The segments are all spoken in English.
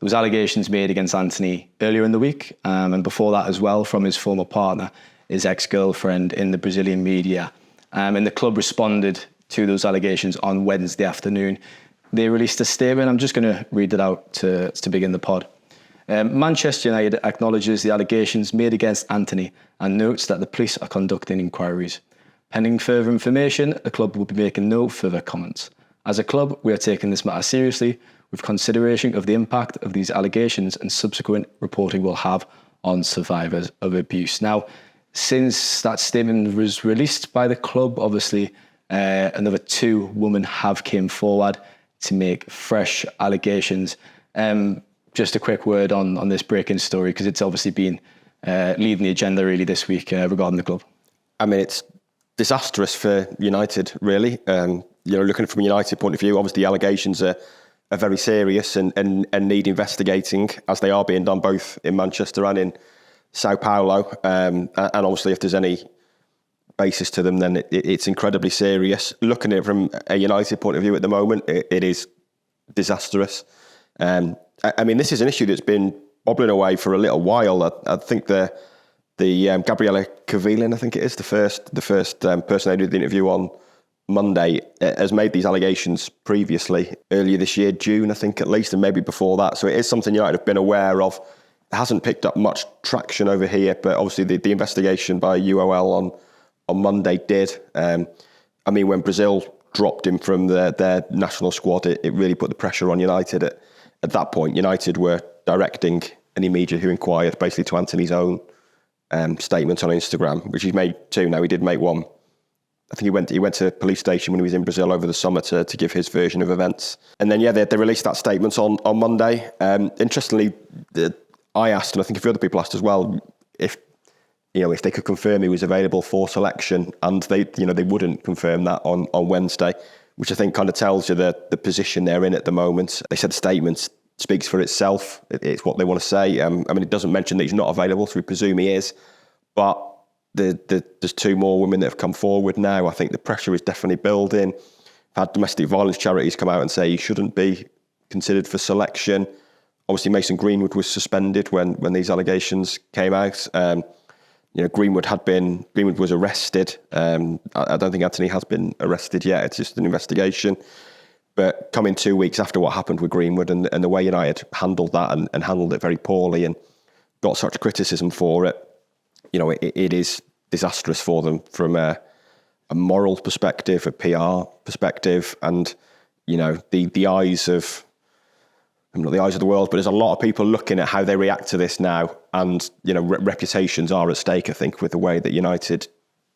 was allegations made against Antony earlier in the week, and before that as well, from his former partner, his ex-girlfriend, in the Brazilian media. And the club responded to those allegations on Wednesday afternoon. They released a statement. I'm just going to read it out to begin the pod. Manchester United acknowledges the allegations made against Antony and notes that the police are conducting inquiries. Pending further information, the club will be making no further comments. As a club, we are taking this matter seriously, with consideration of the impact of these allegations and subsequent reporting will have on survivors of abuse. Now, since that statement was released by the club, obviously another 2 women have came forward to make fresh allegations. Just a quick word on this breaking story, because it's obviously been leading the agenda really this week regarding the club. I mean, it's disastrous for United, really. Looking from a United point of view, obviously the allegations are very serious and need investigating, as they are being done both in Manchester and in Sao Paulo. And obviously, if there's any basis to them, then it's incredibly serious. Looking at it from a United point of view at the moment, it is disastrous. I mean, this is an issue that's been bobbling away for a little while. I think the Gabriella Cavillan, I think it is, the first person I did the interview on Monday, has made these allegations previously, earlier this year, June, I think at least, and maybe before that. So it is something United have been aware of. It hasn't picked up much traction over here, but obviously the investigation by UOL on Monday did. I mean, when Brazil dropped him from their national squad, it really put the pressure on United. At that point, United were directing any media who inquired basically to Antony's own statement on Instagram, which he's made 2 now. He did make one. I think he went to a police station when he was in Brazil over the summer to give his version of events. And then, they released that statement on Monday. Interestingly, I asked, and I think a few other people asked as well, if they could confirm he was available for selection, and they wouldn't confirm that on Wednesday, which I think kind of tells you the position they're in at the moment. They said the statement speaks for itself. It's what they want to say. I mean, it doesn't mention that he's not available, so we presume he is. But there's 2 more women that have come forward now. I think the pressure is definitely building. I've had domestic violence charities come out and say he shouldn't be considered for selection. Obviously, Mason Greenwood was suspended when these allegations came out. Greenwood was arrested. I don't think Antony has been arrested yet. It's just an investigation. But coming 2 weeks after what happened with Greenwood and the way United handled that and handled it very poorly and got such criticism for it, it is disastrous for them from a moral perspective, a PR perspective, and the eyes of, not the eyes of the world, but there's a lot of people looking at how they react to this now, and reputations are at stake, I think, with the way that United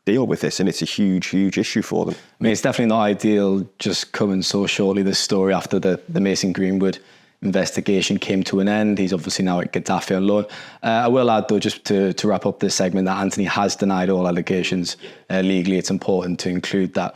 deal with this, and it's a huge issue for them. I mean, it's definitely not ideal just coming so shortly, this story, after the Mason Greenwood investigation came to an end. He's obviously now at Getafe on loan. I will add, though, just to wrap up this segment, that Antony has denied all allegations legally. It's important to include that.